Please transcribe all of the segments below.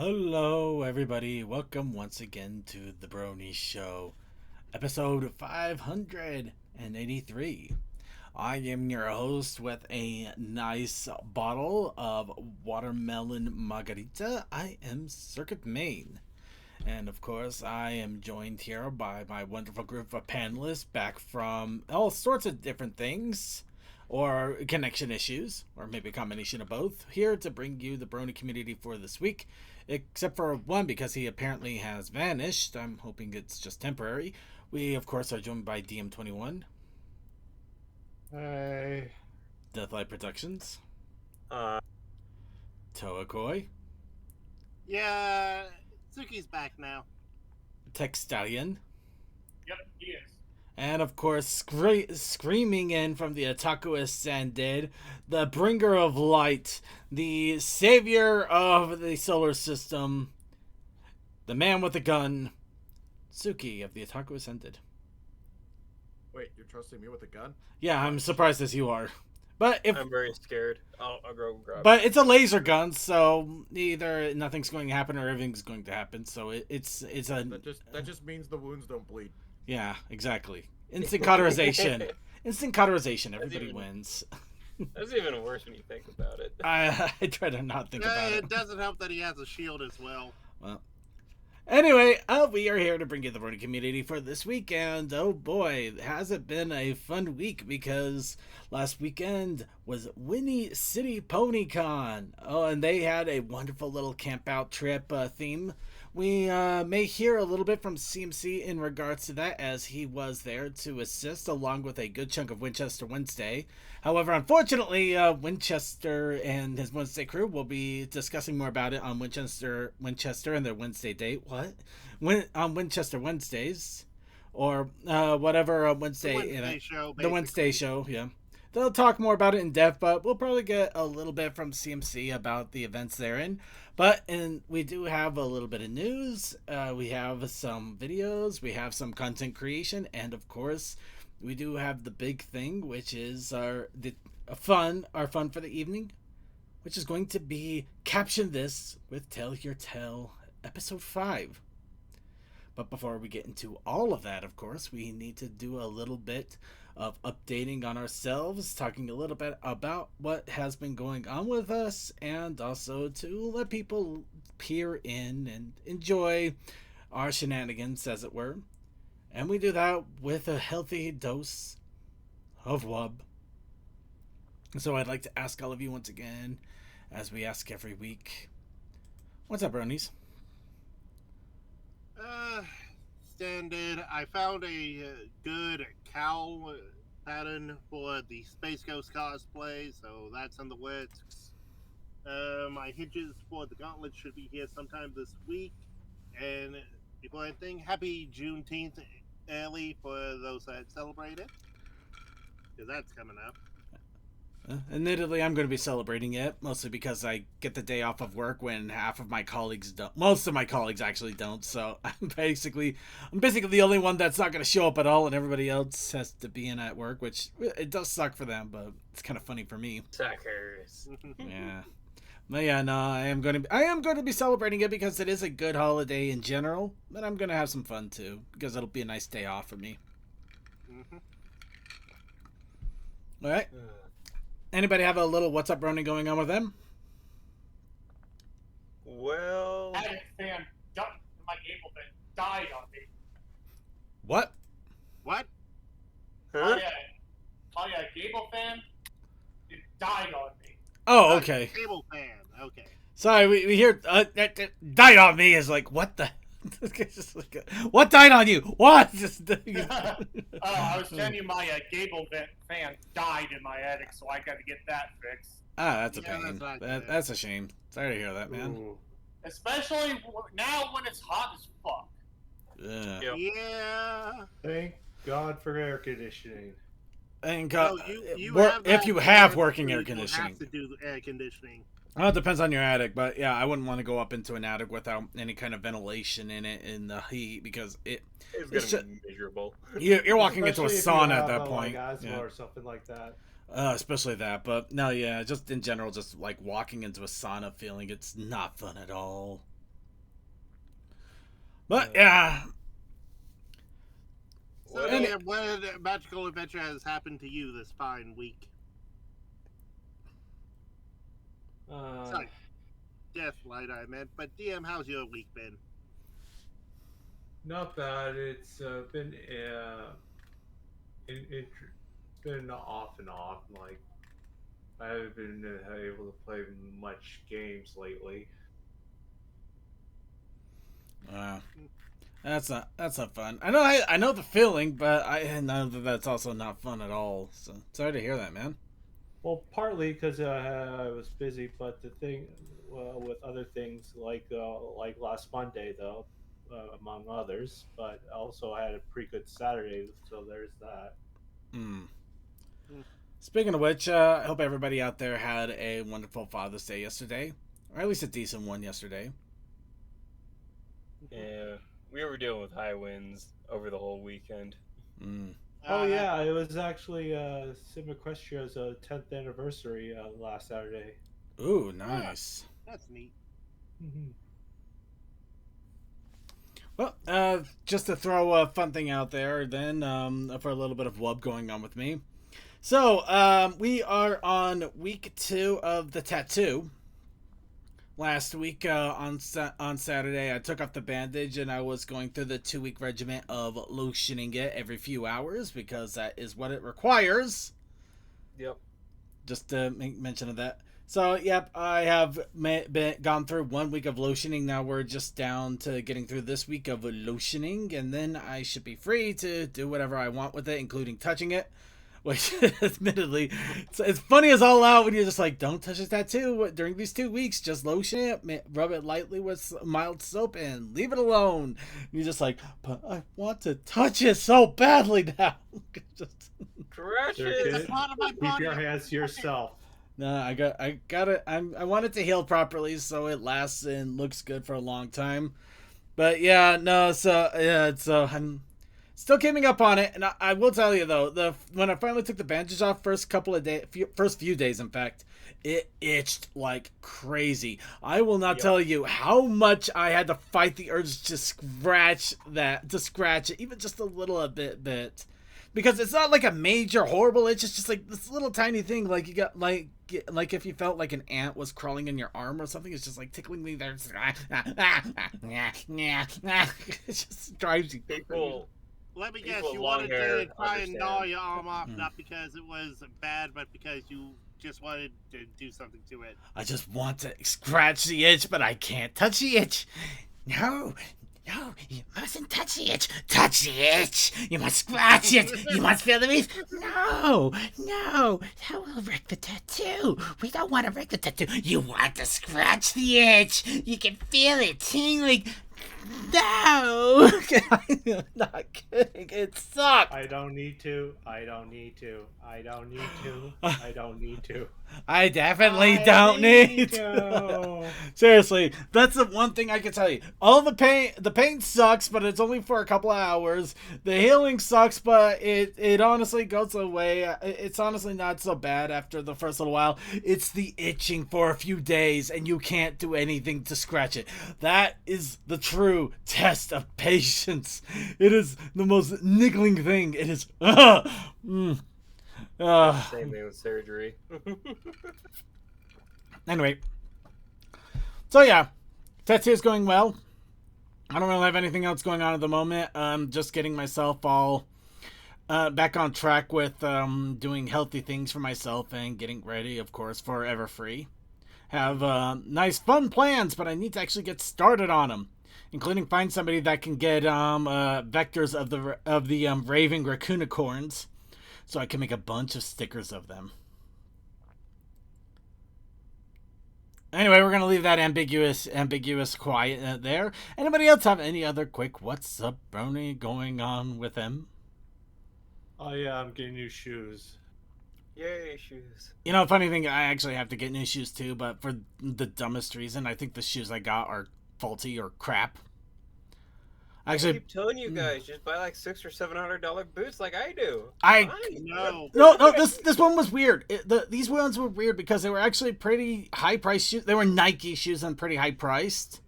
Hello, everybody. Welcome once again to the Brony Show, episode 583. I am your host with a nice bottle of watermelon margarita. I am Circuit Main. And of course, I am joined here by my wonderful group of panelists back from all sorts of different things, or connection issues, or maybe a combination of both, here to bring you the Brony community for this week. Except for one, because he apparently has vanished. I'm hoping it's just temporary. We, of course, are joined by DM21. Hey. Deathlight Productions. Uh, Toa Koi. Yeah, Suki's back now. Tech Stallion. Yep, he is. And of course, screaming in from the Otaku Ascended, the bringer of light, the savior of the solar system, the man with the gun, Suki of the Otaku Ascended. Wait, you're trusting me with a gun? Yeah, I'm surprised as you are. But if I'm very scared. I'll go grab But it's a laser gun, so either nothing's going to happen or everything's going to happen. So it's a That just means the wounds don't bleed. yeah, exactly. Instant cauterization. Instant cauterization. Everybody even- wins. That's even worse when you think about it. I try to not think about It it. doesn't help that he has a shield as well. Well, anyway, we are here to bring you the Brony community for this week, and oh boy, has it been a fun week, because last weekend was Winnie City Pony Con. Oh, and they had a wonderful little camp out trip theme. We may hear a little bit from CMC in regards to that, as he was there to assist along with a good chunk of Winchester Wednesday. However, unfortunately, Winchester and his Wednesday crew will be discussing more about it on Winchester and their Wednesday date. What? On Winchester Wednesdays, or whatever Wednesday. The Wednesday show, The basically. Wednesday show, yeah. They'll talk more about it in depth, but we'll probably get a little bit from CMC about the events therein. And we do have a little bit of news. We have some videos. We have some content creation, and of course, we do have the big thing, which is our fun for the evening, which is going to be Caption This with Tell Your Tale, episode 5. But before we get into all of that, of course, we need to do a little bit of updating on ourselves, talking a little bit about what has been going on with us, and also to let people peer in and enjoy our shenanigans, as it were. And we do that with a healthy dose of wub. So I'd like to ask all of you once again, as we ask every week, what's up, bronies? Standard. I found a good cowl pattern for the Space Ghost cosplay, so that's in the works. My hinges for the gauntlet should be here sometime this week. And before anything, happy Juneteenth early for those that celebrate it, because that's coming up. Admittedly, I'm going to be celebrating it, mostly because I get the day off of work when half of my colleagues don't. Most of my colleagues actually don't, so I'm basically the only one that's not going to show up at all, and everybody else has to be in at work, which it does suck for them, but it's kind of funny for me. Suckers. Yeah. But yeah, no, I am going to be celebrating it because it is a good holiday in general, but I'm going to have some fun too, because it'll be a nice day off for me. All right. Anybody have a little what's up brony going on with them? Well, Addict fan, my Ableton died on me. What? What? huh? Oh yeah, Gable fan, it died on me. Oh, okay. Cable fan. Okay. Sorry, we hear died on me is like, what the? Just like, what died on you? What? I was telling you, my Gable fan died in my attic, so I got to get that fixed. That's a Yeah, pain. that's not good. That's a shame. Sorry to hear that, man. Ooh. Especially now when it's hot as fuck. Ugh. Yep. Yeah. Thank God for air conditioning. And No, if that you have plan, working you air will conditioning. have to do the air conditioning. Well, it depends on your attic, but yeah, I wouldn't want to go up into an attic without any kind of ventilation in it in the heat, because It's It's gonna be miserable. you're walking into a Especially if you sauna at have, that like, point. asthma Yeah. or something like that. Especially that, but no, yeah, just in general, just like walking into a sauna feeling, it's not fun at all. But yeah. So, And- Liam, what magical adventure has happened to you this fine week? Sorry, Deathlight, I meant. But DM, how's your week been? Not bad. It's been it's been off and on. Like I haven't been able to play much games lately. That's not fun. I know the feeling, but I know that that's also not fun at all. So sorry to hear that, man. Well, partly because I was busy, but the thing with other things like last Monday though, among others. But also I had a pretty good Saturday, so there's that. Hmm. Speaking of which, I hope everybody out there had a wonderful Father's Day yesterday, or at least a decent one yesterday. Yeah, we were dealing with high winds over the whole weekend. Mm. Oh yeah, it was actually Sim Equestria's 10th anniversary last Saturday. Ooh, nice. That's neat. Mm-hmm. Well, just to throw a fun thing out there, then for a little bit of wub going on with me. So we are on week 2 of the tattoo. Last week on Saturday, I took off the bandage and I was going through the 2-week regimen of lotioning it every few hours because that is what it requires. Yep. Just to make mention of that. So, yep, I have gone through 1 week of lotioning. Now we're just down to getting through this week of lotioning, and then I should be free to do whatever I want with it, including touching it. Which, admittedly, it's funny as all out when you're just like, don't touch this tattoo during these 2 weeks. Just lotion it, rub it lightly with mild soap, and leave it alone. And you're just like, but I want to touch it so badly now. Just... Scratch Sure, it! kid. Keep your hands to yourself. No, I got it. I want it to heal properly so it lasts and looks good for a long time. But yeah, no, so yeah, I'm still keeping up on it, and I will tell you though, when I finally took the bandages off, first few days, in fact, it itched like crazy. I will not tell you how much I had to fight the urge to scratch it, even just a little bit, because it's not like a major horrible itch. It's just like this little tiny thing, like you got like if you felt like an ant was crawling in your arm or something. It's just like tickling me there. It just drives you crazy. Let me guess, People you with long wanted hair to try and gnaw understand. your arm off, not because it was bad, but because you just wanted to do something to it. I just want to scratch the itch, but I can't touch the itch. No, you mustn't touch the itch. Touch the itch. You must scratch it. You must feel the relief. No, that will wreck the tattoo. We don't want to wreck the tattoo. You want to scratch the itch. You can feel it tingling. No, I'm not kidding. It sucks. I don't need to. I don't need to. I definitely don't need to. Seriously, that's the one thing I can tell you. All the pain sucks, but it's only for a couple of hours. The healing sucks, but it honestly goes away. It's honestly not so bad after the first little while. It's the itching for a few days, and you can't do anything to scratch it. That is the true test of patience. It is the most niggling thing. It is. Same thing with surgery. Anyway, so yeah, tattoo's going well. I don't really have anything else going on at the moment. I'm just getting myself all back on track with doing healthy things for myself and getting ready, of course, for Everfree. Have nice fun plans, but I need to actually get started on them, including find somebody that can get vectors of the raving raccoonicorns, so I can make a bunch of stickers of them. Anyway, we're going to leave that ambiguous quiet there. Anybody else have any other quick what's up, Brony, going on with them? Oh yeah, I'm getting new shoes. Yay, shoes. You know, funny thing, I actually have to get new shoes too, but for the dumbest reason, I think the shoes I got are faulty or crap. I Actually, keep telling you guys, just buy like $600 or $700 boots like I do. I Fine. No. this one was weird. These ones were weird because they were actually pretty high priced shoes. They were Nike shoes and pretty high priced,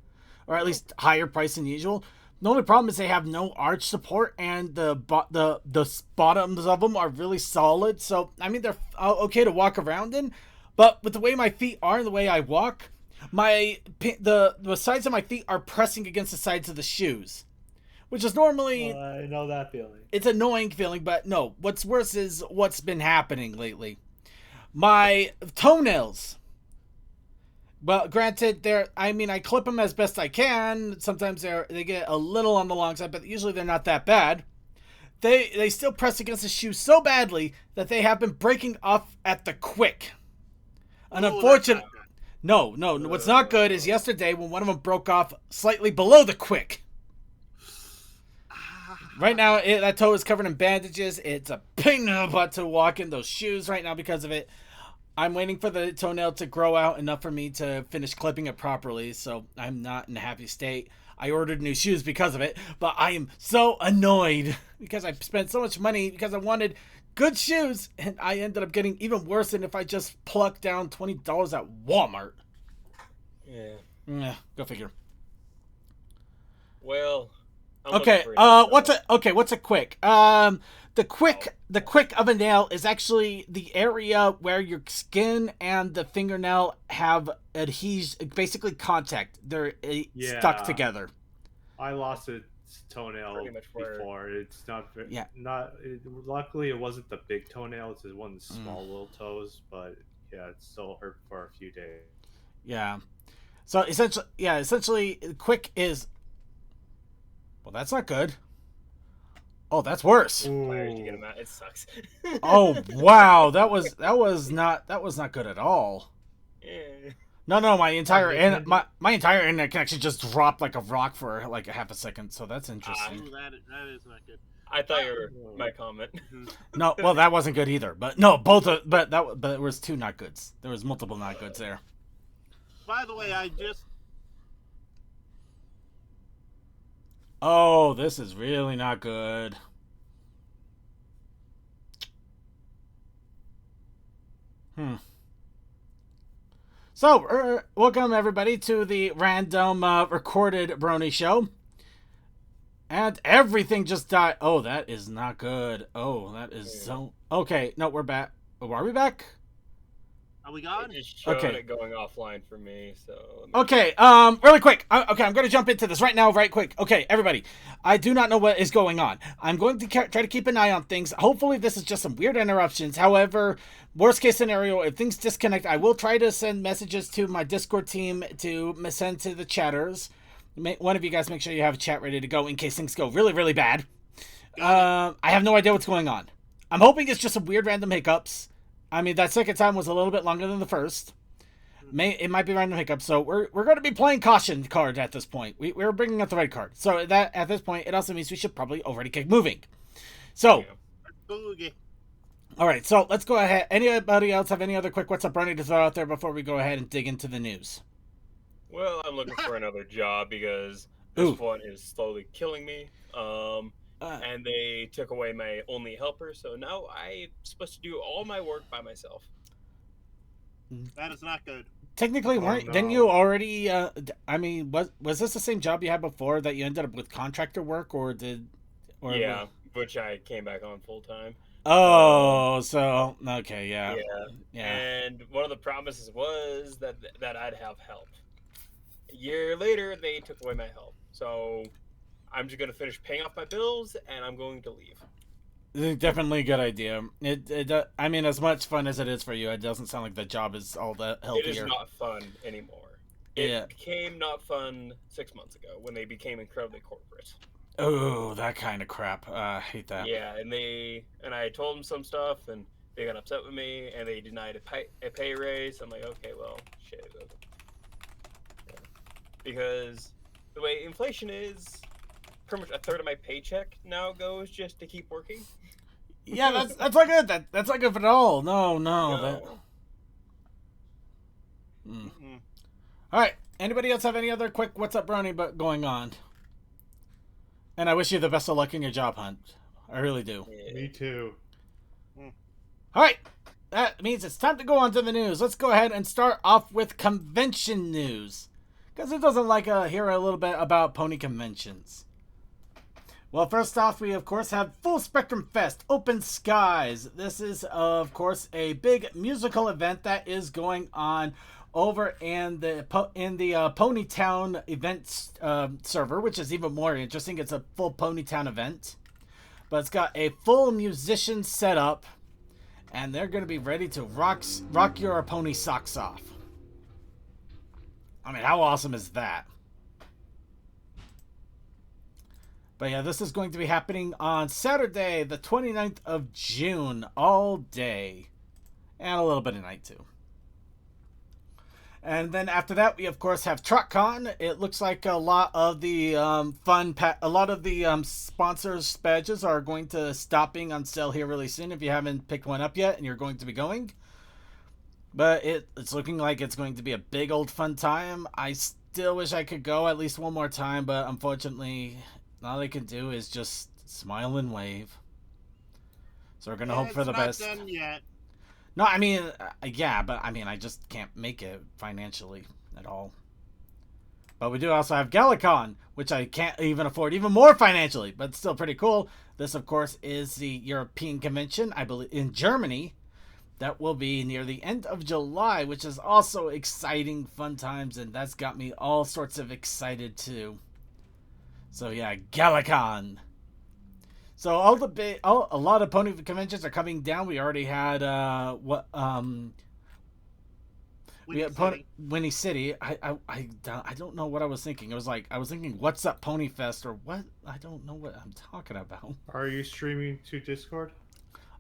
or at least higher priced than usual. The only problem is they have no arch support, and the bottoms of them are really solid. So I mean, they're okay to walk around in, but with the way my feet are and the way I walk, the sides of my feet are pressing against the sides of the shoes, which is normally I know that feeling. it's an annoying feeling. But no, what's worse is what's been happening lately. My toenails. Well, granted, I clip them as best I can. Sometimes they get a little on the long side, but usually they're not that bad. They still press against the shoe so badly that they have been breaking off at the quick. An unfortunate. No. What's not good is yesterday when one of them broke off slightly below the quick. Right now, that toe is covered in bandages. It's a pain in the butt to walk in those shoes right now because of it. I'm waiting for the toenail to grow out enough for me to finish clipping it properly, so I'm not in a happy state. I ordered new shoes because of it, but I am so annoyed because I spent so much money because I wanted good shoes, and I ended up getting even worse than if I just plucked down $20 at Walmart. Yeah, go figure. Well, okay. What's a quick? The quick of a nail is actually the area where your skin and the fingernail have basically contact. They're stuck together. I lost a toenail before. It's not. Yeah. Luckily, it wasn't the big toenail. It's one of the small little toes. But yeah, it still hurt for a few days. Yeah. So essentially, quick is. Well, that's not good. Oh, that's worse. It sucks. Oh wow, that was not good at all. Yeah. No, my entire internet connection just dropped like a rock for like a half a second. So that's interesting. That is not good. I thought you were my comment. No, well that wasn't good either. But no, but there was two not goods. There was multiple not goods there. By the way, Oh, this is really not good. So, welcome everybody to the random recorded Brony show. And everything just died. Oh, that is not good. Oh, that is so... Okay, no, we're back. Oh, are we back? Are we gone? It just showed it going offline for me, so... Okay, really quick. Okay, I'm going to jump into this right now, right quick. Okay, everybody. I do not know what is going on. I'm going to try to keep an eye on things. Hopefully this is just some weird interruptions. However, worst case scenario, if things disconnect, I will try to send messages to my Discord team to send to the chatters. One of you guys make sure you have a chat ready to go in case things go really, really bad. I have no idea what's going on. I'm hoping it's just some weird random hiccups. I mean, that second time was a little bit longer than the first. It might be random hiccups, so we're going to be playing caution card at this point. We're bringing up the red card. So that at this point, it also means we should probably already keep moving. So, all right, so let's go ahead. Anybody else have any other quick what's up Brony to throw out there before we go ahead and dig into the news? Well, I'm looking for another job because this one is slowly killing me. And they took away my only helper, so now I'm supposed to do all my work by myself. That is not good. Technically, didn't you already? I mean, was this the same job you had before that you ended up with contractor work, or did? Yeah, which I came back on full time. Oh, so okay, yeah. And one of the promises was that I'd have help. A year later, they took away my help, so I'm just gonna finish paying off my bills, and I'm going to leave. Definitely a good idea. I mean, as much fun as it is for you, it doesn't sound like the job is all that healthier. It is not fun anymore. It became not fun 6 months ago when they became incredibly corporate. Oh, that kind of crap. I hate that. Yeah, and I told them some stuff, and they got upset with me, and they denied a pay raise. I'm like, okay, well, shit. Yeah. Because the way inflation is, pretty much a third of my paycheck now goes just to keep working. Yeah, that's not good. That's not good at all. No. All right. Anybody else have any other quick what's up Brony but going on? And I wish you the best of luck in your job hunt. I really do. Yeah. Me too. All right. That means it's time to go on to the news. Let's go ahead and start off with convention news. Because who doesn't like hear a little bit about pony conventions? Well, first off, we of course have Full Spectrum Fest Open Skies. This is, of course, a big musical event that is going on over in the Ponytown events server, which is even more interesting. It's a full Ponytown event, but it's got a full musician setup, and they're going to be ready to rock your pony socks off. I mean, how awesome is that? But yeah, this is going to be happening on Saturday, the 29th of June, all day. And a little bit of night, too. And then after that, we, of course, have TrotCon. It looks like a lot of the sponsors' badges are going to stop being on sale here really soon if you haven't picked one up yet and you're going to be going. But it's looking like it's going to be a big old fun time. I still wish I could go at least one more time, but unfortunately, all they can do is just smile and wave. So we're gonna hope for the best. It's not done yet. No, I mean, yeah, but I mean, I just can't make it financially at all. But we do also have Galacon, which I can't even afford even more financially, but still pretty cool. This, of course, is the European convention, I believe, in Germany. That will be near the end of July, which is also exciting, fun times, and that's got me all sorts of excited too. So yeah, Galacon. So a lot of pony conventions are coming down. We already had Winnie City. I don't know what I was thinking. It was like I was thinking, what's up Pony Fest or what? I don't know what I'm talking about. Are you streaming to Discord?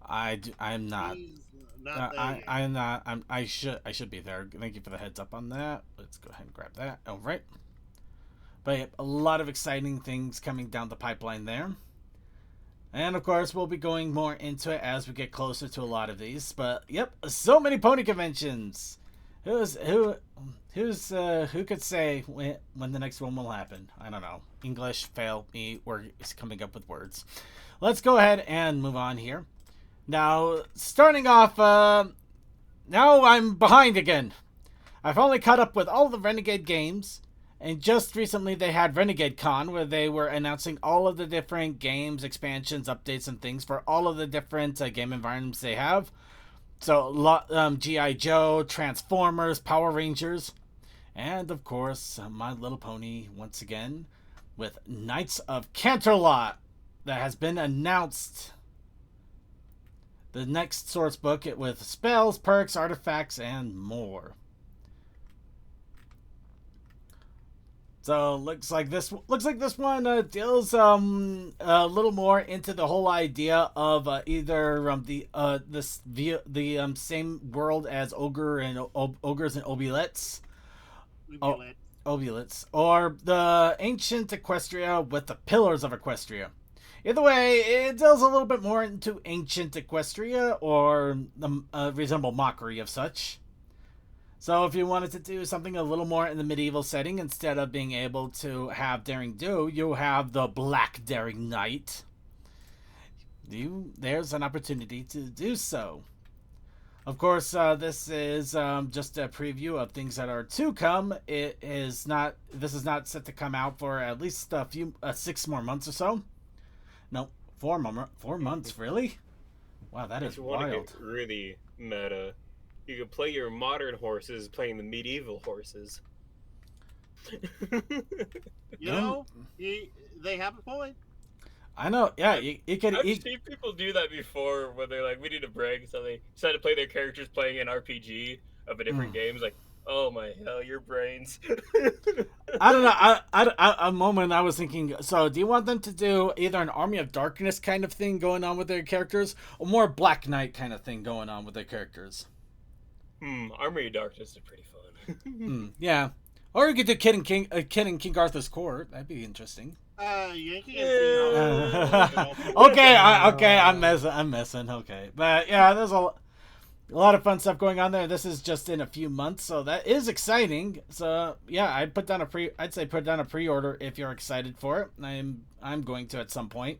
I'm not. I'm not. I should be there. Thank you for the heads up on that. Let's go ahead and grab that. All right. But yeah, a lot of exciting things coming down the pipeline there. And of course, we'll be going more into it as we get closer to a lot of these. But yep, so many pony conventions. Who could say when the next one will happen? I don't know. English fail me. We're coming up with words. Let's go ahead and move on here. Now, starting off, now I'm behind again. I've only caught up with all the Renegade games. And just recently they had Renegade Con, where they were announcing all of the different games, expansions, updates, and things for all of the different game environments they have. So, G.I. Joe, Transformers, Power Rangers, and of course, My Little Pony once again, with Knights of Canterlot that has been announced. The next source book with spells, perks, artifacts, and more. So looks like this one deals a little more into the whole idea of either the same world as ogres and obulettes, obulettes, or the ancient Equestria with the pillars of Equestria. Either way, it deals a little bit more into ancient Equestria or the reasonable mockery of such. So if you wanted to do something a little more in the medieval setting, instead of being able to have Daring Do, you have the Black Daring Knight. There's an opportunity to do so. Of course, this is just a preview of things that are to come. This is not set to come out for at least 6 more months or so. No, 4 months, really? Wow, that is wild. If you want to get really meta, you could play your modern horses playing the medieval horses. You know, they have a point. I know, yeah. You can. I've seen people do that before, when they're like, "We need a break," so they decide to play their characters playing an RPG of a different game. Like, oh my hell, your brains. I don't know. A moment I was thinking. So, do you want them to do either an Army of Darkness kind of thing going on with their characters, or more Black Knight kind of thing going on with their characters? Army of Darkness is pretty fun. Yeah. Or you could do Kid in King Arthur's Court. That'd be interesting. Yankee. Okay, I'm messing. Okay, but yeah, there's a lot of fun stuff going on there. This is just in a few months, so that is exciting. So yeah, I'd put down a pre-order if you're excited for it. I'm going to at some point,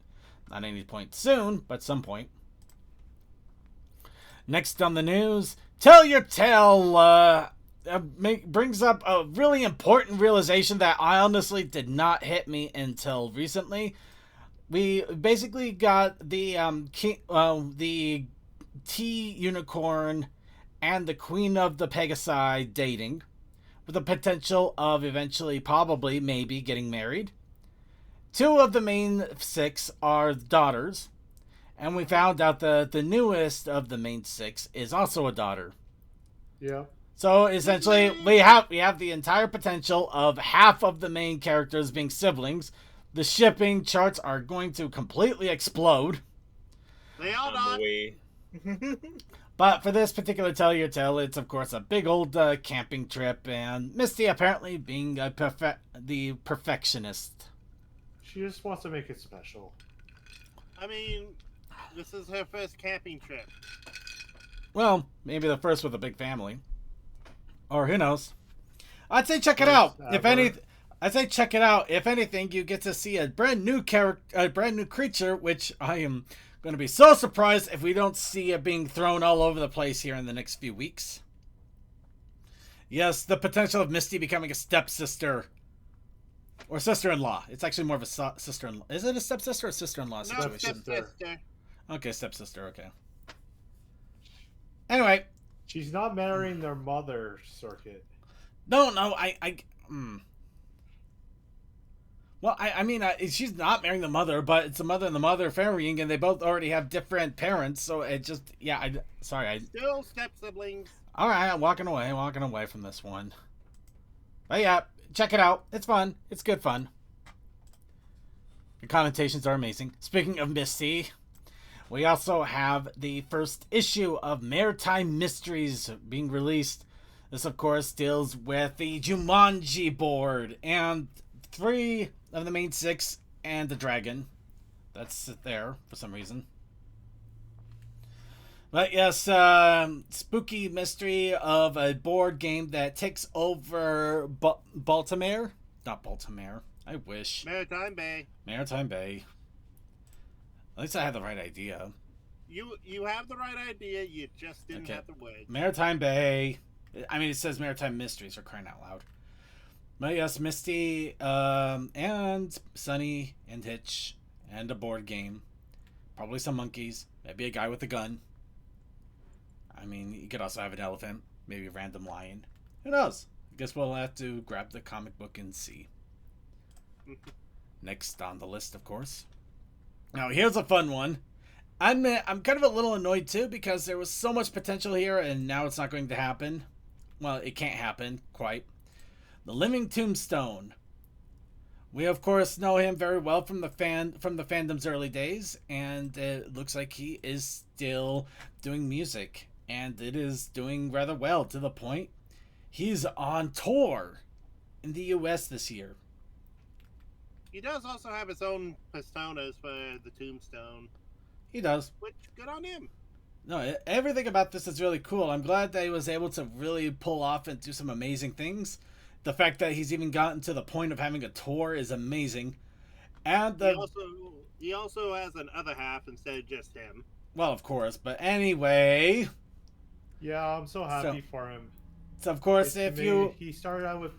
not any point soon, but some point. Next on the news, Tell Your Tale brings up a really important realization that I honestly did not hit me until recently. we basically got the the T unicorn and the Queen of the Pegasi dating, with the potential of eventually, probably, maybe getting married. Two of the main six are daughters, and we found out that the newest of the main six is also a daughter. Yeah. So essentially, we have the entire potential of half of the main characters being siblings. The shipping charts are going to completely explode. They all On not. the way. But for this particular Tell Your Tale, it's of course a big old camping trip, and Misty apparently being the perfectionist. She just wants to make it special. I mean, this is her first camping trip. Well, maybe the first with a big family, or who knows? I'd say check it First out. ever. I'd say check it out. If anything, you get to see a brand new creature, which I am going to be so surprised if we don't see it being thrown all over the place here in the next few weeks. Yes, the potential of Misty becoming a stepsister. Or sister-in-law. It's actually more of a sister-in-law. Is it a stepsister or sister-in-law No, situation? stepsister. Okay, stepsister, okay. Anyway. She's not marrying their mother, Circuit. No, Well, I mean, she's not marrying the mother, but it's the mother and the mother marrying, and they both already have different parents, so it just, yeah, Still step siblings. Alright, I'm walking away from this one. But yeah, check it out. It's fun. It's good fun. The connotations are amazing. Speaking of Misty, we also have the first issue of Maritime Mysteries being released. This, of course, deals with the Jumanji board and 3 of the main 6 and the dragon. That's there for some reason. But yes, spooky mystery of a board game that takes over Baltimore. Not Baltimore. I wish. Maritime Bay. Maritime Bay. At least I had the right idea. You have the right idea. You just didn't have the words. Maritime Bay. I mean, it says Maritime Mysteries, for crying out loud. But yes, Misty, and Sunny and Hitch, and a board game. Probably some monkeys. Maybe a guy with a gun. I mean, you could also have an elephant. Maybe a random lion. Who knows? I guess we'll have to grab the comic book and see. Next on the list, of course. Now, here's a fun one. I'm kind of a little annoyed, too, because there was so much potential here, and now it's not going to happen. Well, it can't happen, quite. The Living Tombstone. We, of course, know him very well from the fandom's early days, and it looks like he is still doing music, and it is doing rather well, to the point he's on tour in the U.S. this year. He does also have his own personas for the Tombstone. He does. Which, good on him. No, everything about this is really cool. I'm glad that he was able to really pull off and do some amazing things. The fact that he's even gotten to the point of having a tour is amazing. And he also has an other half instead of just him. Well, of course, but anyway. Yeah, I'm so happy for him. So of course, he started out with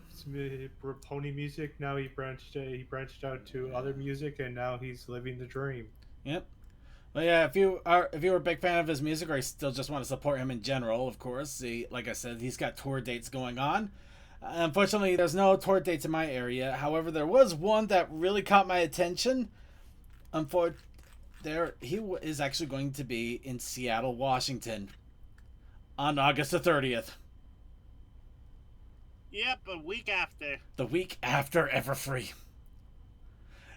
pony music, now he branched out to other music, and now he's living the dream. Yep. But yeah, if you were a big fan of his music, or you still just want to support him in general, of course, like I said, he's got tour dates going on. Unfortunately, there's no tour dates in my area. However, there was one that really caught my attention. He is actually going to be in Seattle, Washington, on August the 30th. Yep, a week after. The week after Everfree.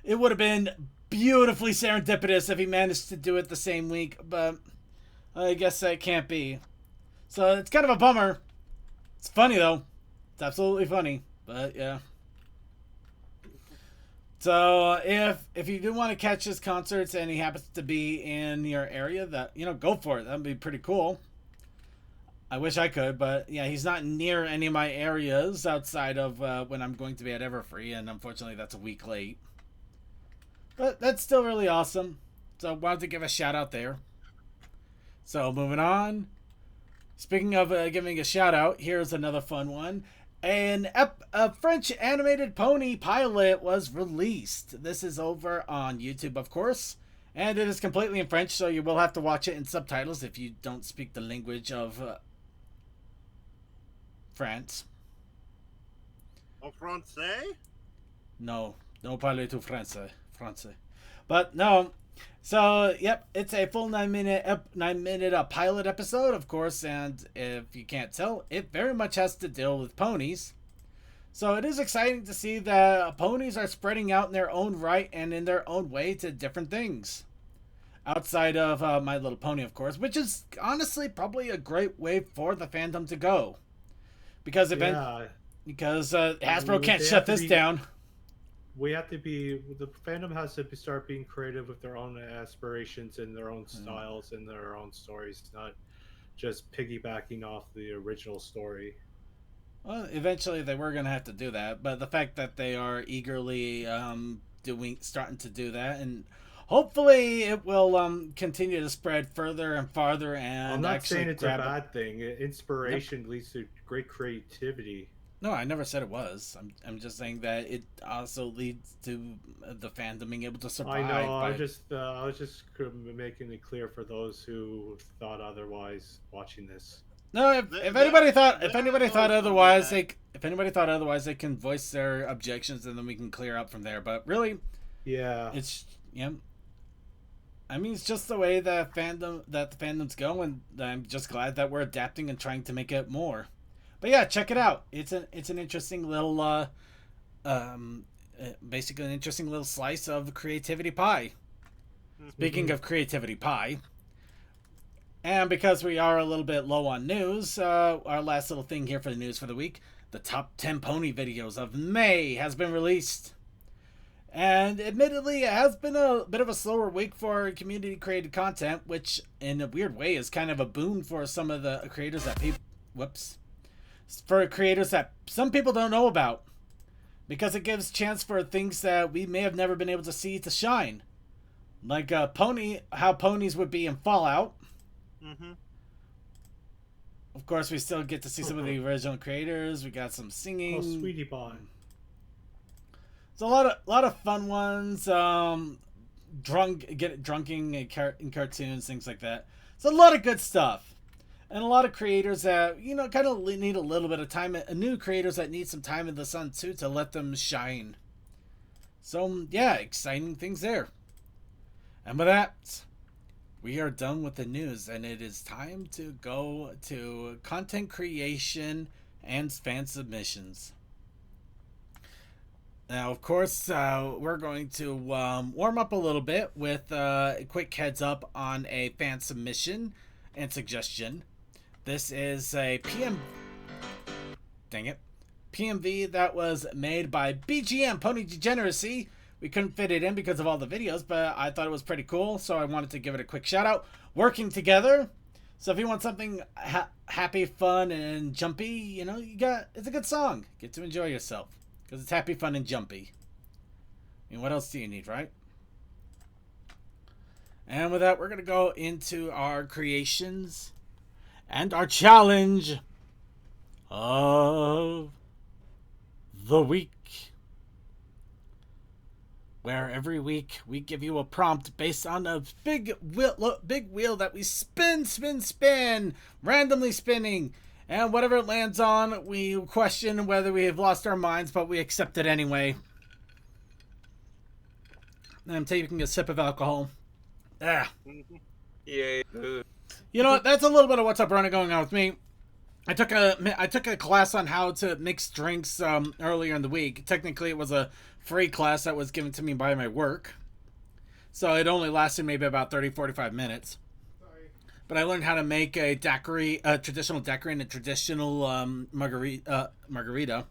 It would have been beautifully serendipitous if he managed to do it the same week, but I guess that can't be. So it's kind of a bummer. It's funny, though. It's absolutely funny, but yeah. So if you do want to catch his concerts and he happens to be in your area, go for it. That'd be pretty cool. I wish I could, but yeah, he's not near any of my areas outside of when I'm going to be at Everfree, and unfortunately that's a week late. But that's still really awesome. So I wanted to give a shout out there. So moving on. Speaking of giving a shout out, here's another fun one. A French animated pony pilot was released. This is over on YouTube, of course, and it is completely in French, so you will have to watch it in subtitles if you don't speak the language of France. En français? No, don't parle tout français. But no. So, yep, it's a full 9-minute pilot episode, of course, and if you can't tell, it very much has to deal with ponies. So it is exciting to see that ponies are spreading out in their own right and in their own way to different things. Outside of My Little Pony, of course, which is honestly probably a great way for the fandom to go. Because Hasbro can't shut this down. The fandom has to start being creative with their own aspirations and their own styles and their own stories, not just piggybacking off the original story. Well, eventually they were going to have to do that, but the fact that they are eagerly starting to do that, and hopefully it will continue to spread further and farther. And I'm not saying it's a bad thing. Inspiration leads to great creativity. No, I never said it was. I'm just saying that it also leads to the fandom being able to survive. I know. I was just making it clear for those who thought otherwise watching this. No, if anybody thought otherwise, they can voice their objections, and then we can clear up from there. But really, yeah, it's I mean, it's just the way the fandoms go, and I'm just glad that we're adapting and trying to make it more. But yeah, check it out. It's an interesting little basically an interesting little slice of creativity pie. Speaking of creativity pie, and because we are a little bit low on news, our last little thing here for the news for the week, the top 10 pony videos of May has been released. And admittedly, it has been a bit of a slower week for community created content, which in a weird way is kind of a boon for some of the creators that some people don't know about, because it gives chance for things that we may have never been able to see to shine, like how ponies would be in Fallout. Of course, we still get to see some of the original creators. We got some singing. Oh, Sweetie Pie. It's a lot of fun ones. Drunking in cartoons, things like that. It's a lot of good stuff. And a lot of creators that, kind of need a little bit of time. New creators that need some time in the sun, too, to let them shine. So, yeah, exciting things there. And with that, we are done with the news. And it is time to go to content creation and fan submissions. Now, of course, we're going to warm up a little bit with a quick heads up on a fan submission and suggestion. This is a PMV that was made by BGM, Pony Degeneracy. We couldn't fit it in because of all the videos, but I thought it was pretty cool, so I wanted to give it a quick shout out. Working together. So if you want something happy, fun, and jumpy, it's a good song. Get to enjoy yourself. Because it's happy, fun, and jumpy. I mean, what else do you need, right? And with that, we're going to go into our creations and our challenge of the week. Where every week we give you a prompt based on a big wheel that we spin, randomly spinning. And whatever it lands on, we question whether we have lost our minds, but we accept it anyway. And I'm taking a sip of alcohol. Ah. Yay. You know what? That's a little bit of what's up, Brony, going on with me. I took a class on how to mix drinks earlier in the week. Technically, it was a free class that was given to me by my work. So it only lasted maybe about 30-45 minutes. But I learned how to make a daiquiri, a traditional daiquiri, and a traditional margarita.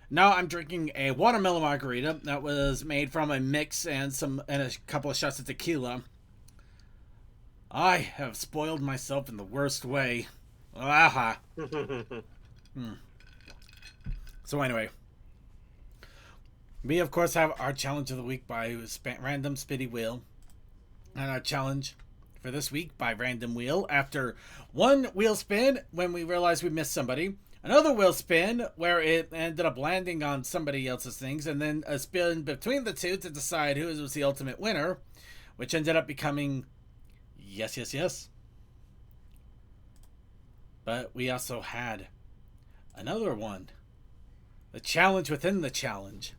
Now I'm drinking a watermelon margarita that was made from a mix and a couple of shots of tequila. I have spoiled myself in the worst way. Aha. So anyway, we of course have our challenge of the week by Random Spitty Wheel, and our challenge for this week by Random Wheel. After one wheel spin, when we realize we missed somebody, Another wheel spin where it ended up landing on somebody else's things, and then a spin between the two to decide who was the ultimate winner, which ended up becoming yes, yes, yes. But we also had another one. The challenge within the challenge.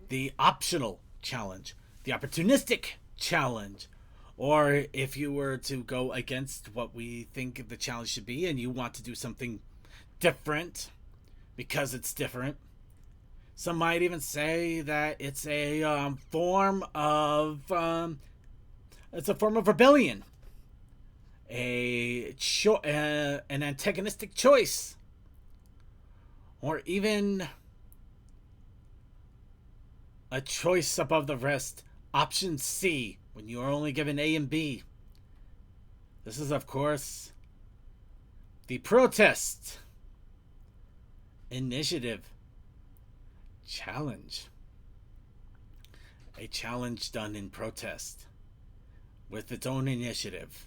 The optional challenge. The opportunistic challenge. Or if you were to go against what we think the challenge should be and you want to do something different because it's different. Some might even say that it's a form of rebellion, an antagonistic choice, or even a choice above the rest. Option C, when you are only given A and B. This is, of course, the protest initiative challenge. A challenge done in protest with its own initiative.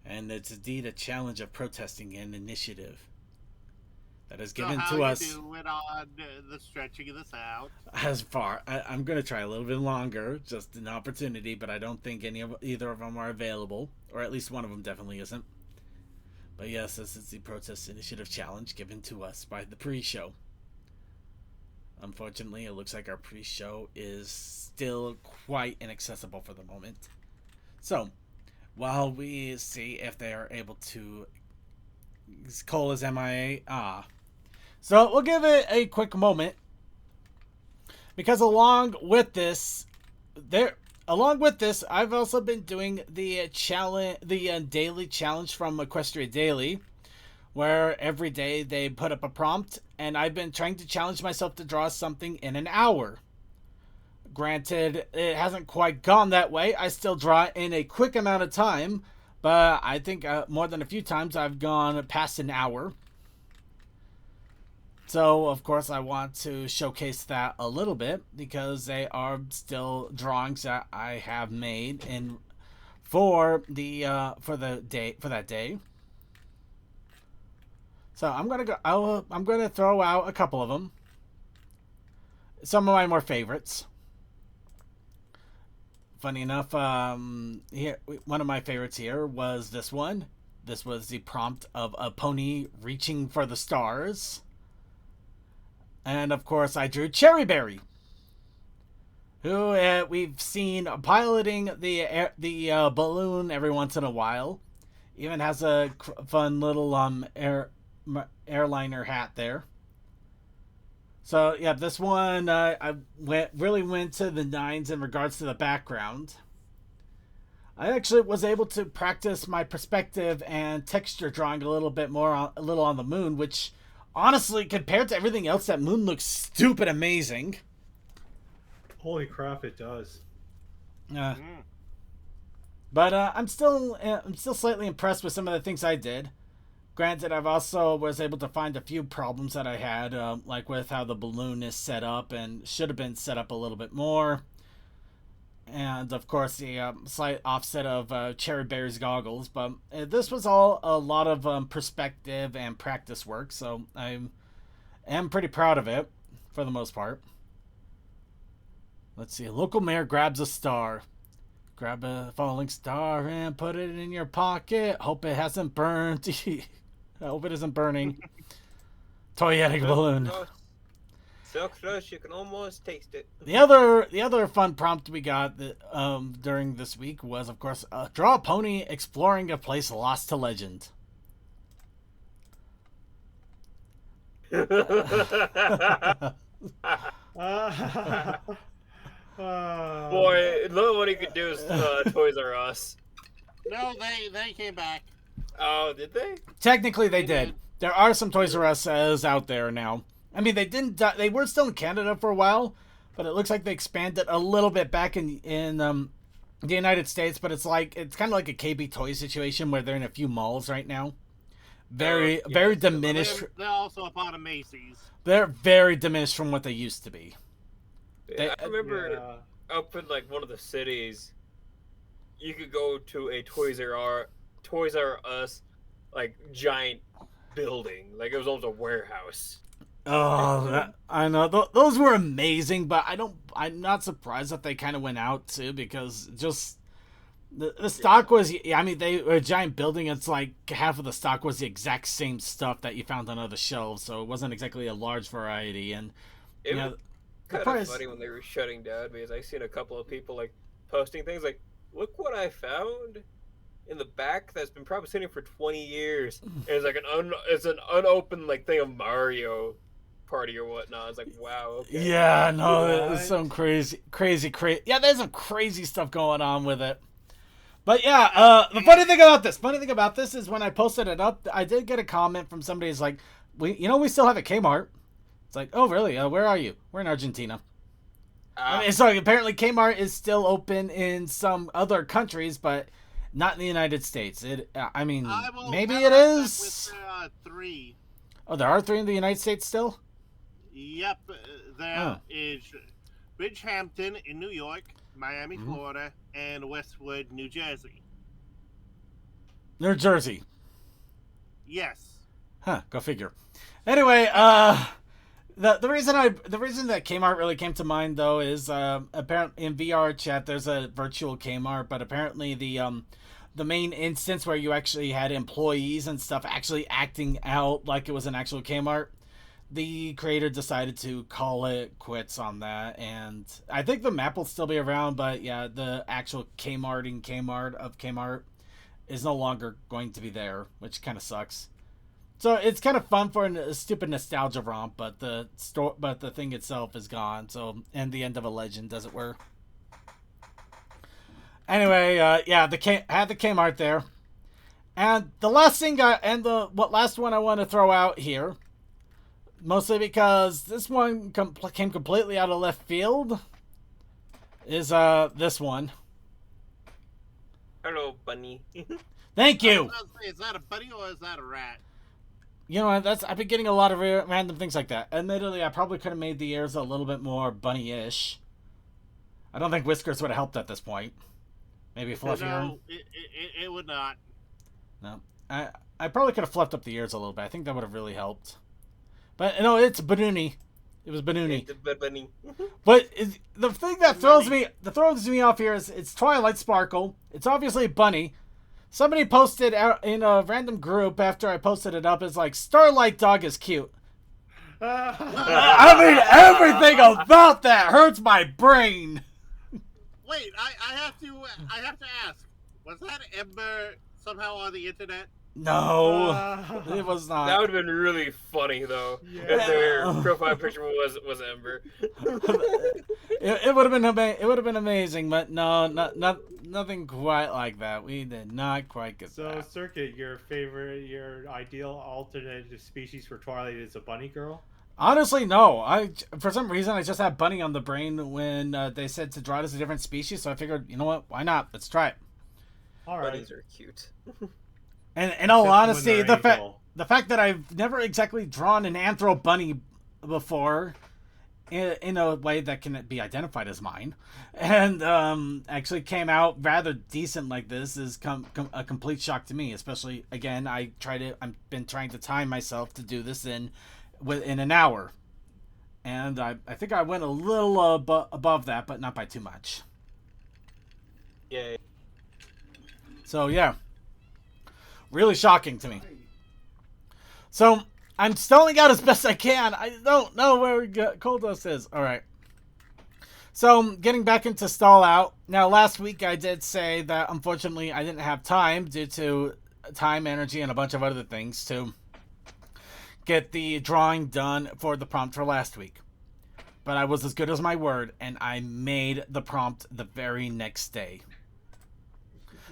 And it's indeed a challenge of protesting an initiative that is given to us. How you doing on the stretching of this out? As far, I'm going to try a little bit longer, just an opportunity, but I don't think either of them are available, or at least one of them definitely isn't. But yes, this is the Protest Initiative Challenge given to us by the pre-show. Unfortunately, it looks like our pre-show is still quite inaccessible for the moment. So, while we see if they are able to... Cole is MIA. So, we'll give it a quick moment. Because along with this, I've also been doing the challenge, the daily challenge from Equestria Daily, where every day they put up a prompt, and I've been trying to challenge myself to draw something in an hour. Granted, it hasn't quite gone that way. I still draw in a quick amount of time, but I think more than a few times I've gone past an hour. So, of course, I want to showcase that a little bit because they are still drawings that I have made for that day. So I'm gonna throw out a couple of them. Some of my more favorites. Funny enough, here one of my favorites here was this one. This was the prompt of a pony reaching for the stars. And of course, I drew Cherryberry, who we've seen piloting the balloon every once in a while. Even has a fun little airliner hat there. So yeah, this one I really went to the nines in regards to the background. I actually was able to practice my perspective and texture drawing a little bit more, a little on the moon, which honestly, compared to everything else, that moon looks stupid amazing. Holy crap, it does. But I'm still slightly impressed with some of the things I did. Granted, I've also was able to find a few problems that I had, like with how the balloon is set up and should have been set up a little bit more. And, of course, the slight offset of Cherryberry's goggles. But this was all a lot of perspective and practice work, so I am pretty proud of it, for the most part. Let's see. A local mayor grabs a star. Grab a falling star and put it in your pocket. Hope it hasn't burned. I hope it isn't burning. Toyetic balloon. So close you can almost taste it. The other fun prompt we got during this week was, of course, draw a pony exploring a place lost to legend. Boy, look what he could do is Toys R Us. No, they came back. Oh, did they? Technically, they did. There are some Toys R Us out there now. I mean, they didn't. They were still in Canada for a while, but it looks like they expanded a little bit back in the United States. But it's kind of like a KB Toys situation where they're in a few malls right now. Very diminished. They're also a part of Macy's. They're very diminished from what they used to be. I remember up in like one of the cities, you could go to a Toys R Us like giant building. Like it was almost a warehouse. Oh, I know those were amazing, but I'm not surprised that they kind of went out too, because just the stock was. I mean, they were a giant building. It's like half of the stock was the exact same stuff that you found on other shelves, so it wasn't exactly a large variety. And It you know, was the kind price. of funny when they were shutting down because I seen a couple of people like posting things like, "Look what I found in the back that's been probably sitting for 20 years." And it's like it's an unopened like thing of Mario Party or whatnot. It's like, wow, okay. Yeah, no, there's What? some crazy. Yeah, there's some crazy stuff going on with it. But yeah, the funny thing about this is when I posted it up, I did get a comment from somebody who's like, we still have a Kmart. It's like, oh really? Where are you? We're in Argentina. I mean, so apparently Kmart is still open in some other countries, but not in the United States. I mean, I will maybe counter it that is. with 3. Oh, there are 3 in the United States still. Yep, there is Bridgehampton in New York, Miami, Florida, and Westwood, New Jersey. New Jersey. Yes. Huh, go figure. Anyway, the reason that Kmart really came to mind though is apparently in VR chat there's a virtual Kmart, but apparently the main instance where you actually had employees and stuff actually acting out like it was an actual Kmart, the creator decided to call it quits on that, and I think the map will still be around, but yeah, the actual Kmart of Kmart is no longer going to be there, which kind of sucks. So it's kind of fun for a stupid nostalgia romp, but the thing itself is gone. So, and the end of a legend, as it were. Anyway, yeah, had the Kmart there, and the last thing last one I want to throw out here, mostly because this one came completely out of left field, is this one. Hello, bunny. Thank I you. was gonna say, is that a bunny or is that a rat? You know, I've been getting a lot of random things like that. Admittedly, I probably could have made the ears a little bit more bunny-ish. I don't think whiskers would have helped at this point. Maybe fluffier. No, it would not. No, I probably could have fluffed up the ears a little bit. I think that would have really helped. But no, it's Brony. It was Brony. Bunny. But the thing that throws me off here is it's Twilight Sparkle. It's obviously Bunny. Somebody posted out in a random group after I posted it up. It's like, Starlight Dog is cute. I mean, everything about that hurts my brain. Wait, I have to ask. Was that Ember somehow on the internet? No, it was not. That would have been really funny though. Yeah. If their profile picture was Ember. It would have been amazing, but no, nothing quite like that. We did not quite get So, that. Circuit, your ideal alternate species for Twilight is a bunny girl? Honestly, no. For some reason I just had Bunny on the brain when they said to draw it as a different species, so I figured, you know what? Why not? Let's try it. All right. Bunnies are cute. And in all Except when honesty, they're the fact that I've never exactly drawn an anthro bunny before in a way that can be identified as mine, and actually came out rather decent like this is a complete shock to me. Especially, again, I've been trying to time myself to do this in an hour, and I think I went a little above that, but not by too much. Yay. So yeah. Really shocking to me. So, I'm stalling out as best I can. I don't know where Cold Dust is. Alright. So, getting back into stall out. Now, last week I did say that, unfortunately, I didn't have time due to time, energy, and a bunch of other things to get the drawing done for the prompt for last week. But I was as good as my word, and I made the prompt the very next day.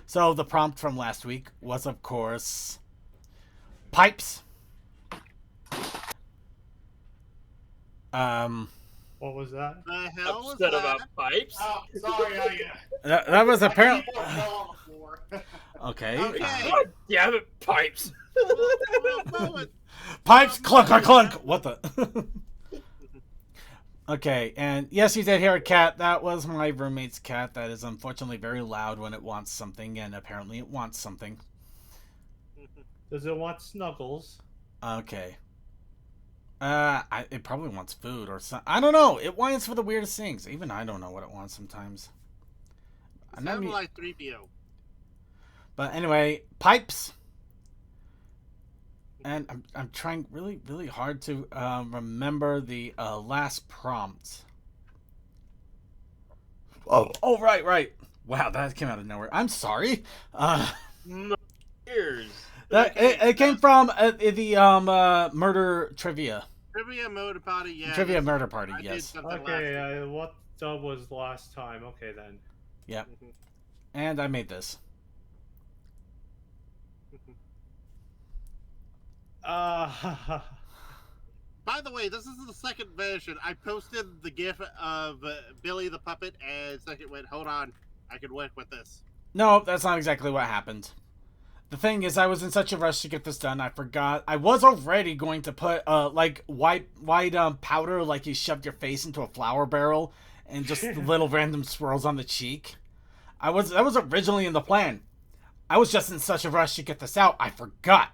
So the prompt from last week was, of course, pipes. What was that? The hell was Upset that? about pipes? Oh, sorry, That was apparently keyboard fell on the floor. okay. Okay. God damn it, pipes! Pipes, clunk, clunk, clunk. What the? Okay, and yes, you did hear a cat. That was my roommate's cat. That is unfortunately very loud when it wants something, and apparently it wants something. Does it want snuggles? Okay. It probably wants food or something. I don't know. It whines for the weirdest things. Even I don't know what it wants sometimes. Sound like 3PO. But anyway, pipes. And I'm trying really, really hard to remember the last prompt. Oh, right. Wow, that came out of nowhere. I'm sorry. No ears. It came from the murder trivia. Trivia Murder Party, yeah. Trivia murder party, I did yes. something Okay, what was last time? Okay, then. Yeah. Mhm. And I made this. Uh, By the way, this is the second version. I posted the GIF of Billy the Puppet, and second went, hold on, I can work with this. No, that's not exactly what happened. The thing is, I was in such a rush to get this done, I forgot. I was already going to put, like, white powder, like you shoved your face into a flour barrel, and just little random swirls on the cheek. That was originally in the plan. I was just in such a rush to get this out, I forgot.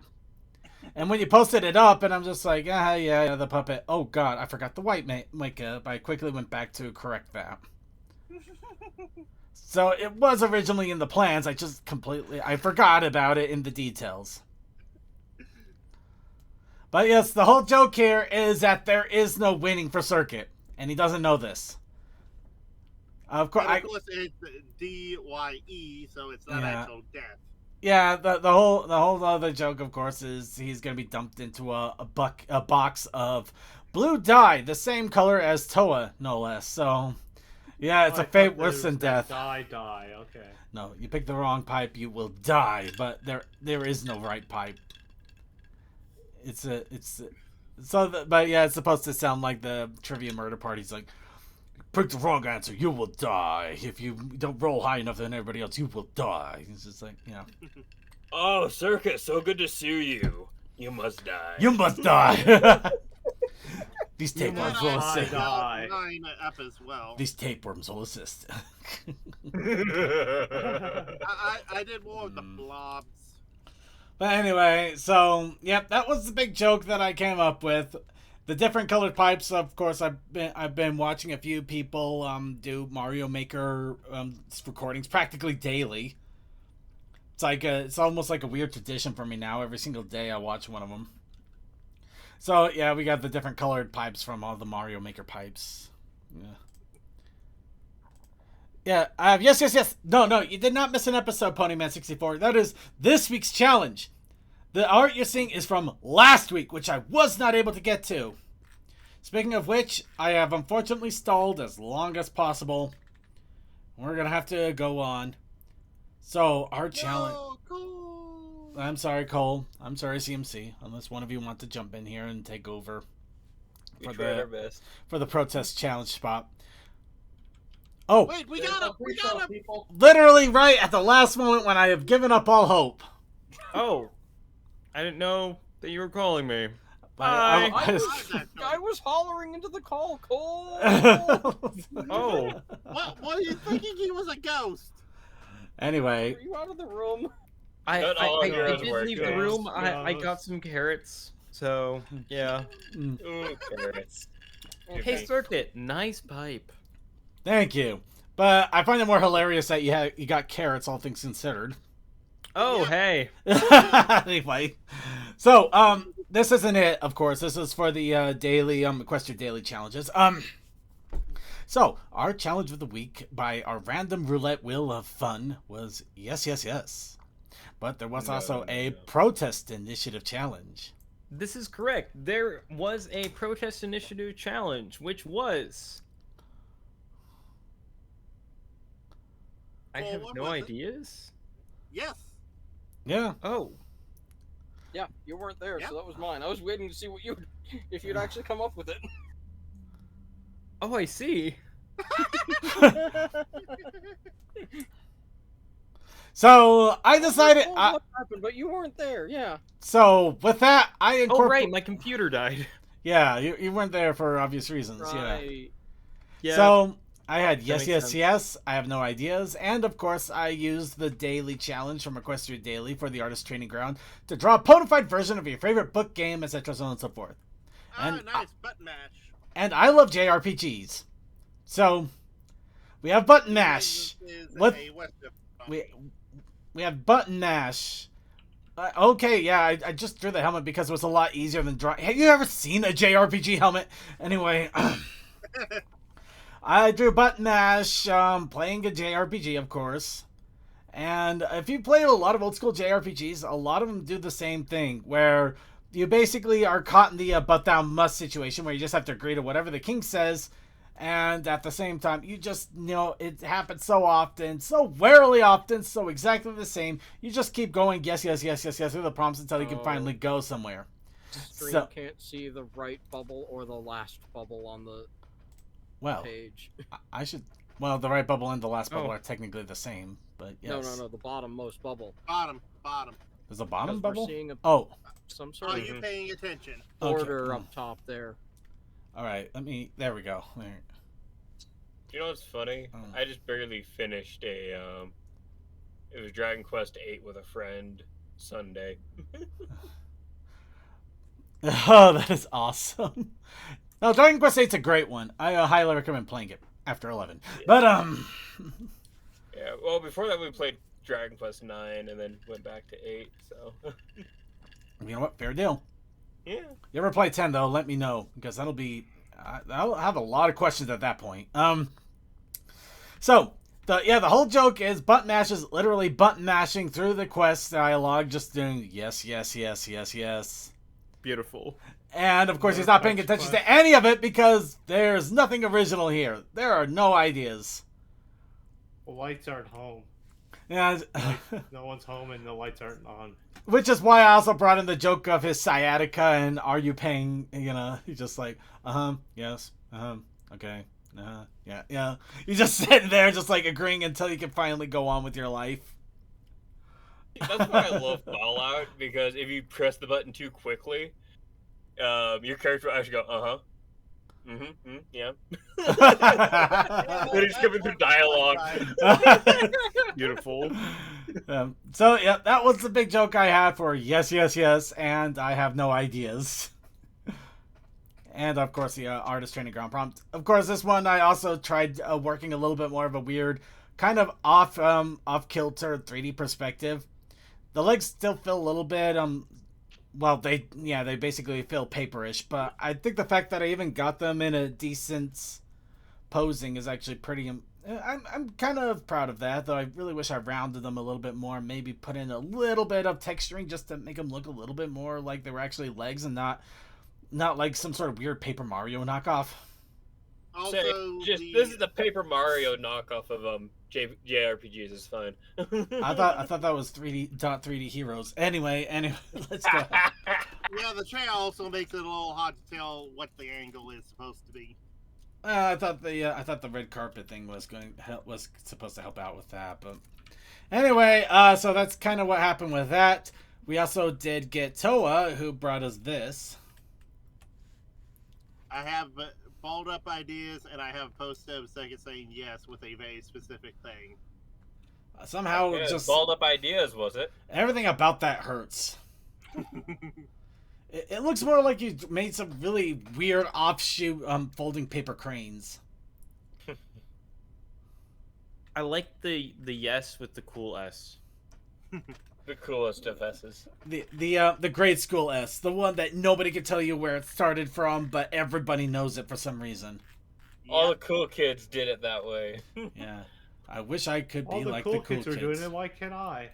And when you posted it up, and I'm just like, yeah, the puppet. Oh, God, I forgot the white makeup. I quickly went back to correct that. So it was originally in the plans. I forgot about it in the details. But yes, the whole joke here is that there is no winning for Circuit, and he doesn't know this. Of course, Of course, it's DYE, so it's not actual death. Yeah, the whole other joke, of course, is he's gonna be dumped into a box of blue dye, the same color as Toa, no less. So, yeah, it's a fate worse than death. Die. Okay. No, you pick the wrong pipe, you will die. But there is no right pipe. But yeah, it's supposed to sound like the trivia murder party's like, pick the wrong answer, you will die. If you don't roll high enough than everybody else, you will die. It's just like, you know. Oh, Circuit, so good to see you. You must die. You must die. These tapeworms will must assist. die. Line up as well. These tapeworms will assist. I did more of the blobs. But anyway, so yep, that was the big joke that I came up with. The different colored pipes, of course, I've been watching a few people do Mario Maker recordings practically daily. It's almost like a weird tradition for me now. Every single day I watch one of them. So yeah, we got the different colored pipes from all the Mario Maker pipes. Yeah. Yes. No, you did not miss an episode, Ponyman64. That is this week's challenge. The art you're seeing is from last week, which I was not able to get to. Speaking of which, I have unfortunately stalled as long as possible. We're going to have to go on. So, our challenge... Oh, cool. I'm sorry, Cole. I'm sorry, CMC. Unless one of you want to jump in here and take over We tried our best. for the protest challenge spot. Oh, Wait, we got him! We got him! People. literally right at the last moment when I have given up all hope. Oh, I didn't know that you were calling me. I I was hollering into the call, Cole. Oh, What are you thinking he was a ghost? Anyway, are you out of the room? I Not all of yours did work, leave the guys. room. I got some carrots. So yeah. Ooh, carrots. Hey, Circuit, nice pipe. thank you. But I find it more hilarious that you got carrots, all things considered. Oh, Yeah. hey. Anyway, so this isn't it. Of course, this is for the daily Equestria daily challenges. So our challenge of the week by our random roulette wheel of fun was yes. But there was also a protest initiative challenge. This is correct. There was a protest initiative challenge, which was. I Well, have what no was it? ideas. Yes. Yeah. Oh. Yeah, you weren't there, Yep. so that was mine. I was waiting to see what if you'd actually come up with it. Oh, I see. So I decided. Oh, what happened? But you weren't there. Yeah. So with that, I Oh, incorporated. right, my computer died. Yeah, you weren't there for obvious reasons. Yeah. Right. Yeah. So I had That yes, makes yes, sense. yes. I have no ideas. And of course, I used the daily challenge from Equestria Daily for the Artist Training Ground to draw a ponified version of your favorite book, game, etc., so on and so forth. Ah, And nice button mash. and I love JRPGs, so we have button mash. This is What a Western we funny. we have button mash. Okay, yeah, I just drew the helmet because it was a lot easier than drawing. Have you ever seen a JRPG helmet? Anyway, I drew button mash, playing a JRPG, of course. And if you played a lot of old school JRPGs, a lot of them do the same thing, where you basically are caught in the but thou must situation, where you just have to agree to whatever the king says, and at the same time, you just, it happens so often, so rarely often, so exactly the same. You just keep going, yes, yes, yes, yes, yes, through the prompts until you can finally go somewhere. Stream So, can't see the right bubble or the last bubble on the well, page. I should. Well, the right bubble and the last bubble Oh. are technically the same, but yes. No, the bottommost bubble. Bottom. There's a bottom Because we're bubble? seeing Oh, some sort Are of you paying attention? border okay. up top there. All right, there we go. There. You know what's funny? Oh. I just barely finished it was Dragon Quest VIII with a friend Sunday. Oh, that is awesome. No, Dragon Quest 8's a great one. I highly recommend playing it after 11. Yeah. But, Yeah, well, before that we played Dragon Quest 9 and then went back to 8, so... you know what? Fair deal. Yeah. You ever play 10, though, let me know, because that'll be... I'll have a lot of questions at that point. So, the whole joke is button mash is literally button mashing through the quest dialogue, just doing yes, yes, yes, yes, yes. Beautiful. And, of course, More he's not paying touch attention quest. to any of it because there's nothing original here. There are no ideas. The lights aren't home. And, No one's home and the lights aren't on. which is why I also brought in the joke of his sciatica and are you paying, he's just like, yes, okay, yeah. He's just sitting there just like agreeing until you can finally go on with your life. That's why I love Fallout, because if you press the button too quickly, your character will actually go, yeah. They're just coming through dialogue. Beautiful. So, yeah, that was the big joke I had for yes, yes, yes, and I have no ideas. And, of course, the artist training ground prompt. Of course, this one I also tried working a little bit more of a weird, kind of off-kilter 3D perspective. The legs still feel a little bit, well, they basically feel paperish, but I think the fact that I even got them in a decent posing is actually pretty... I'm kind of proud of that, though I really wish I rounded them a little bit more, maybe put in a little bit of texturing just to make them look a little bit more like they were actually legs and not like some sort of weird Paper Mario knockoff. Also, This is the Paper Mario knockoff of JRPGs. It's fine. I thought that was 3D Heroes. Anyway, let's go. Yeah, the trail also makes it a little hard to tell what the angle is supposed to be. I thought the red carpet thing was supposed to help out with that, but anyway, so that's kind of what happened with that. We also did get Toa, who brought us this. I have balled up ideas, and I have posted a second saying yes with a very specific thing. Somehow, Yeah, just balled up ideas, was it? everything about that hurts. It looks more like you made some really weird offshoot folding paper cranes. I like the yes with the cool S. The coolest of S's. The grade school S, the one that nobody can tell you where it started from, but everybody knows it for some reason. All the cool kids did it that way. Yeah, I wish I could be All the like cool the cool kids are doing it. Why can't I?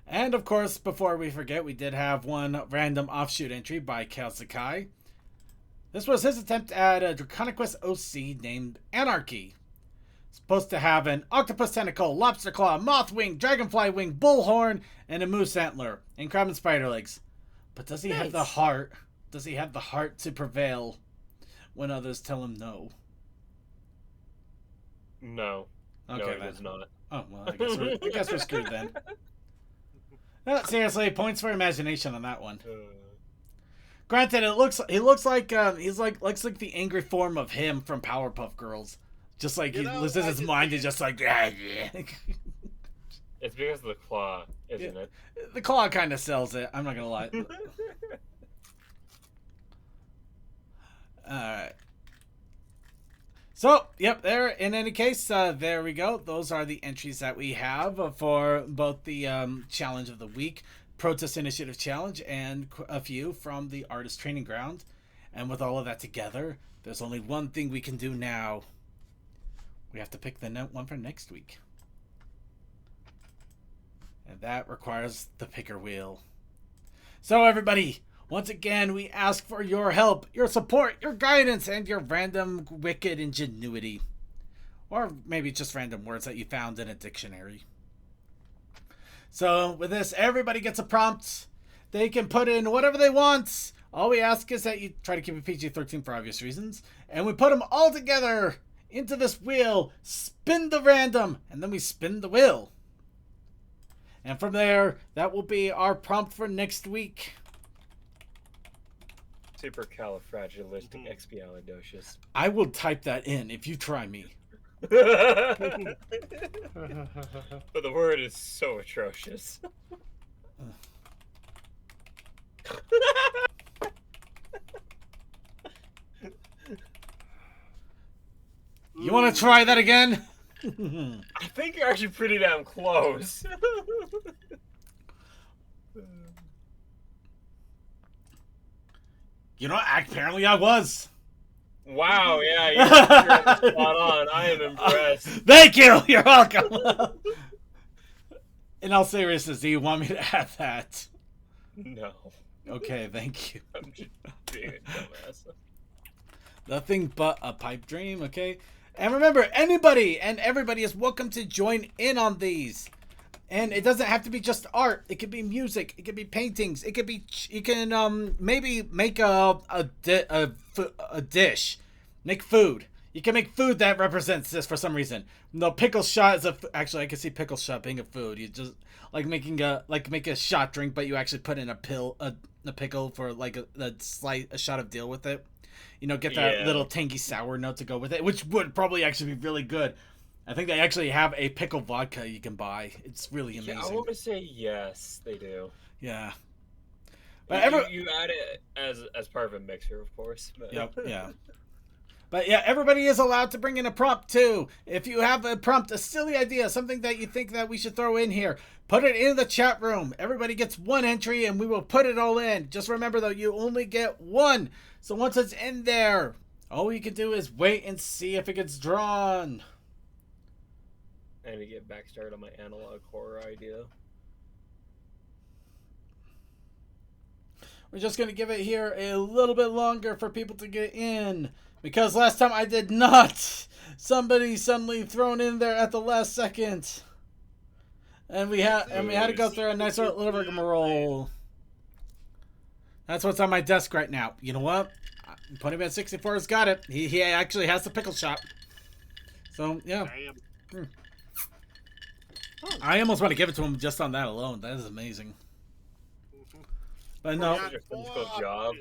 And of course, before we forget, we did have one random offshoot entry by Cal Sakai. This was his attempt at a Draconic Quest OC named Anarchy. Supposed to have an octopus tentacle, lobster claw, moth wing, dragonfly wing, bullhorn, and a moose antler, and crab and spider legs. But does he have the heart? Does he have the heart to prevail when others tell him no? No. Okay, No, it then. was not. Oh well, I guess we're screwed then. No, seriously, points for imagination on that one. Granted, he looks like the angry form of him from Powerpuff Girls. Just like You he know, loses I his just mind, he's can't- just like, yeah. It's because of the claw, isn't it? The claw kind of sells it. I'm not gonna lie. All right. So, yep, there. In any case, there we go. Those are the entries that we have for both the Challenge of the Week, Protest Initiative Challenge, and a few from the Artist Training Ground. And with all of that together, there's only one thing we can do now. We have to pick the one for next week. And that requires the picker wheel. So, everybody, once again, we ask for your help, your support, your guidance, and your random wicked ingenuity. Or maybe just random words that you found in a dictionary. So, with this, everybody gets a prompt. They can put in whatever they want. All we ask is that you try to keep it PG-13 for obvious reasons. And we put them all together into this wheel, spin the random, and then we spin the wheel. And from there, that will be our prompt for next week. Supercalifragilisticexpialidocious. I will type that in if you try me. But the word is so atrocious. You want to try that again? I think you're actually pretty damn close. You know, apparently I was. Wow, yeah, you're spot on. I am impressed. Thank you. You're welcome. In all seriousness, do you want me to add that? No. Okay, thank you. I'm just being a dumbass. Nothing but a pipe dream, okay? And remember, anybody and everybody is welcome to join in on these. And it doesn't have to be just art. It could be music. It could be paintings. It could be, you can maybe make a dish. Make food. You can make food that represents this for some reason. No, pickle shot is actually, I can see pickle shot being a food. You just make a shot drink, but you actually put in a pickle for like a shot of deal with it. You know, get that little tangy sour note to go with it, which would probably actually be really good. I think they actually have a pickle vodka you can buy. It's really amazing. Yeah, I want to say yes, they do. Yeah. But you add it as part of a mixer, of course. But... Yep, yeah. But yeah, everybody is allowed to bring in a prompt too. If you have a prompt, a silly idea, something that you think that we should throw in here, put it in the chat room. Everybody gets one entry and we will put it all in. Just remember though, you only get one. So once it's in there, all you can do is wait and see if it gets drawn. I need to get back started on my analog horror idea. We're just going to give it here a little bit longer for people to get in. Because last time I did not. Somebody suddenly thrown in there at the last second. And we had to go through a nice little rigmarole. That's what's on my desk right now. You know what? Ponyman 64 has got it. He actually has the pickle shop. So, yeah. I almost want to give it to him just on that alone. That is amazing. But no. It's a physical job.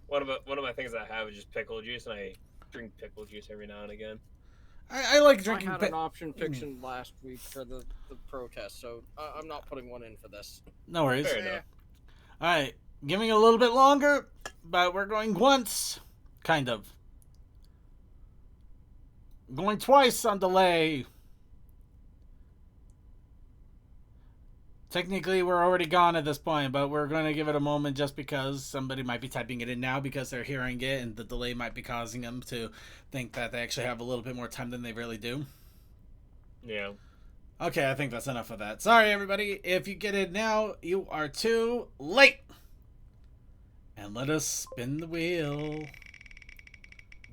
One of my things I have is just pickle juice, and I drink pickle juice every now and again. I like drinking. I had an option fiction last week for the protest, so I'm not putting one in for this. No worries. Fair enough. All right, giving a little bit longer, but we're going once, kind of. Going twice on delay. Technically, we're already gone at this point, but we're going to give it a moment just because somebody might be typing it in now because they're hearing it, and the delay might be causing them to think that they actually have a little bit more time than they really do. Yeah. Okay, I think that's enough of that. Sorry, everybody. If you get it now, you are too late. And let us spin the wheel.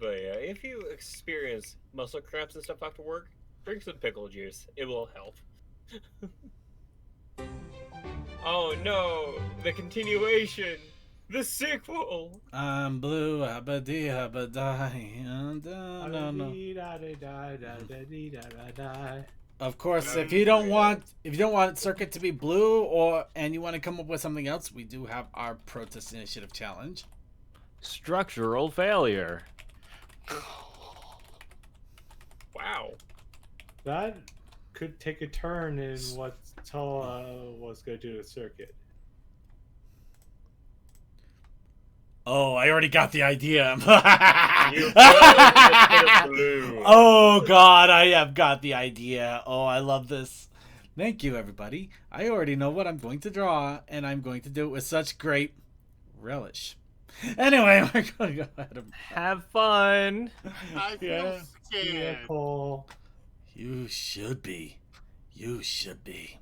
But yeah, if you experience muscle cramps and stuff after work, drink some pickle juice. It will help. Oh no, the continuation, the sequel. I'm blue, abadi, abadai. No. Of course, if you don't want Circuit to be blue, and you want to come up with something else, we do have our Protest Initiative Challenge. Structural failure. That could take a turn in what Toa was going to do to Circuit. Oh, I already got the idea. You put blue. Oh God, I have got the idea. Oh, I love this. Thank you, everybody. I already know what I'm going to draw, and I'm going to do it with such great relish. Anyway, we're going to go ahead and... Have fun. I feel Yeah. scared. Yeah, Cole. You should be. You should be.